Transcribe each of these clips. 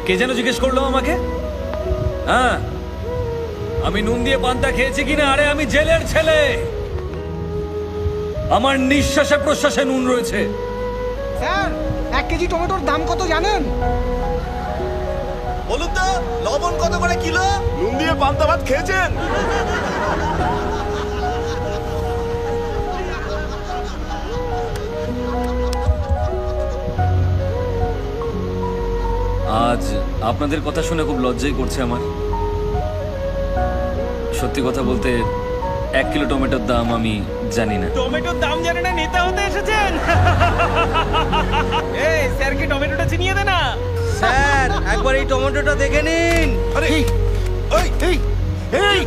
কে যেন জিজ্ঞেস করলো আমাকে? হ্যাঁ, আমি নুন দিয়ে পান্তা খেয়েছি কিনা? আরে আমি জেলের ছেলে, আমার নিঃশ্বাসে প্রশ্বাসে নুন রয়েছে। স্যার, 1 কেজি টমেটোর দাম কত জানেন? বলুন তো, লবণ কত করে কিলো? নুন দিয়ে পান্তা ভাত খেয়েছেন? আজ আপনাদের কথা শুনে খুব লজ্জাই করছে আমার। সত্যি কথা বলতে 1 কিলো টমেটোর দাম আমি জানি না। টমেটোর দাম জানে না, নেতা হতে এসেছেন? এই স্যারকে টমেটোটা চিনিয়ে দে না। স্যার, একবার এই টমেটোটা দেখে নিন। আরে এই এই এই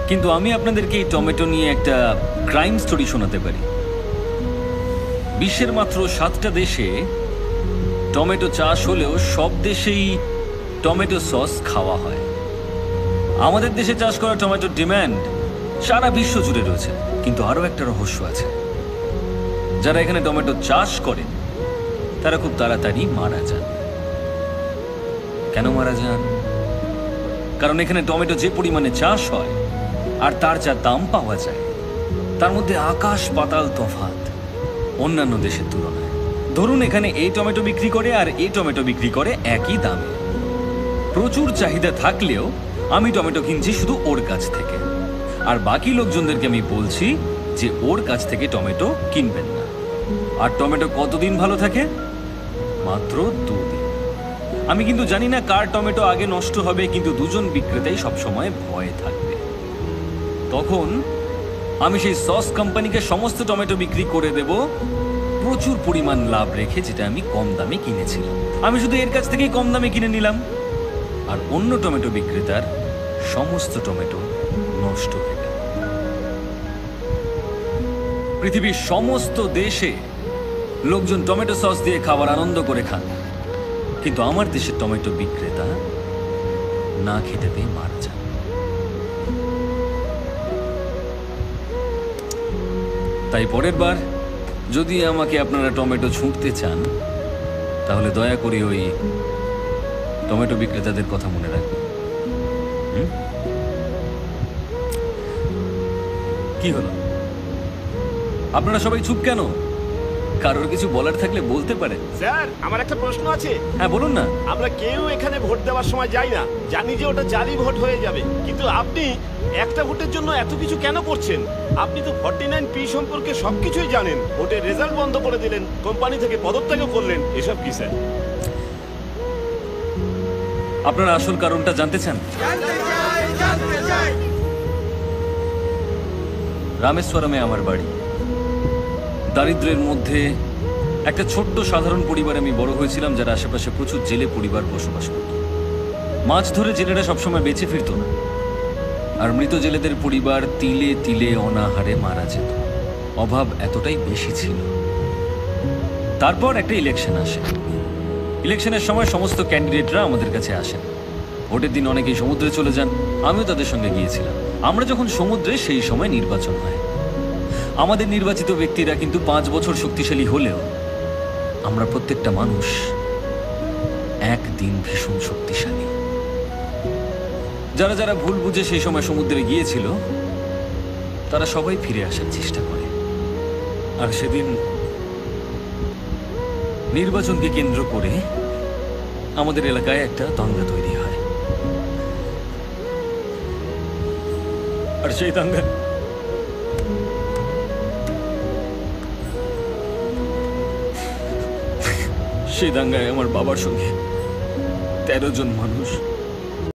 কিন্তু আমি আপনাদেরকে এই টমেটো নিয়ে একটা ক্রাইম স্টোরি শোনাতে পারি। বিশ্বের মাত্র 7টা দেশে টমেটো চাষ হলেও সব দেশেই টমেটো সস খাওয়া হয়। আমাদের দেশে চাষ করা টমেটোর ডিমান্ড সারা বিশ্ব জুড়ে রয়েছে। কিন্তু আরো একটা রহস্য আছে, যারা এখানে টমেটো চাষ করেন তারা খুব তাড়াতাড়ি মারা যান। কেন মারা যান? কারণ এখানে টমেটো যে পরিমাণে চাষ হয় আর তার যা দাম পাওয়া যায়, তার মধ্যে আকাশ পাতাল তফাৎ অন্যান্য দেশের তুলনায়। ধরুন এখানে এই টমেটো বিক্রি করে আর এই টমেটো বিক্রি করে একই দামে। প্রচুর চাহিদা থাকলেও আমি টমেটো কিনছি শুধু ওর কাছ থেকে, আর বাকি লোকজনদেরকে আমি বলছি যে ওর কাছ থেকে টমেটো কিনবেন না। আর টমেটো কতদিন ভালো থাকে? মাত্র 2 দিন। আমি কিন্তু জানি না কার টমেটো আগে নষ্ট হবে, কিন্তু দুজন বিক্রেতাই সবসময় ভয়ে থাকবে। তখন আমি সেই সস কোম্পানিকে সমস্ত টমেটো বিক্রি করে দেব প্রচুর পরিমাণ লাভ রেখে, যেটা আমি কম দামে কিনেছিলাম। আমি শুধু এর কাছ থেকেই কম দামে কিনে নিলাম, আর অন্য টমেটো বিক্রেতার সমস্ত টমেটো নষ্ট হয়ে গেল। পৃথিবীর সমস্ত দেশে লোকজন টমেটো সস দিয়ে খাবার আনন্দ করে খান, কিন্তু আমার দেশের টমেটো বিক্রেতা না খেতে পেয়ে মারা যান। তাই পরের বার যদি আমাকে আপনারা টমেটো ছুঁড়তে চান, তাহলে দয়া করে ওই টমেটো বিক্রেতাদের কথা মনে রাখবেন। কি হলো? আপনারা সবাই চুপ কেন? কারোর কিছু বলার থাকলে বলতে পারেন। স্যার, আমার একটা প্রশ্ন আছে। হ্যাঁ, বলুন না। আমরা কেউ এখানে ভোট দেওয়ার সময় যাই না, জানি যে ওটা জালি ভোট হয়ে যাবে, কিন্তু আপনি একটা ভোটের জন্য এত কিছু কেন করছেন? আপনি তো 49P সম্পর্কে সবকিছুই জানেন। ভোটের রেজাল্ট বন্ধ করে দিলেন, কোম্পানি থেকে পদত্যাগও করলেন, এসব কি স্যার? আপনারা আসল কারণটা জানতে চান? রামেশ্বরমে আমার বাড়ি। দারিদ্র্যের মধ্যে একটা ছোট্ট সাধারণ পরিবারে আমি বড় হয়েছিলাম, যার আশেপাশে প্রচুর জেলে পরিবার বসবাস করত। মাছ ধরে জেলেরা সবসময় বেঁচে ফিরত না, আর মৃত জেলেদের পরিবার তিলে তিলে অনাহারে মারা যেত। অভাব এতটাই বেশি ছিল। তারপর একটা ইলেকশন আসে। ইলেকশনের সময় সমস্ত ক্যান্ডিডেটরা আমাদের কাছে আসেন। ভোটের দিন অনেকেই সমুদ্রে চলে যান, আমিও তাদের সঙ্গে গিয়েছিলাম। আমরা যখন সমুদ্রে, সেই সময় নির্বাচন হয়। আমাদের নির্বাচিত ব্যক্তিরা কিন্তু 5 বছর শক্তিশালী হলেও আমরা প্রত্যেকটা মানুষ একদিন ভীষণ শক্তিশালী। যারা যারা ভুল বুঝে সেই সময় সমুদ্রে গিয়েছিল, তারা সবাই ফিরে আসার চেষ্টা করে। আর সেদিন নির্বাচনকে কেন্দ্র করে আমাদের এলাকায় একটা দাঙ্গা তৈরি হয়। আর সেই দাঙ্গায় আমার বাবার সঙ্গে 13 জন মানুষ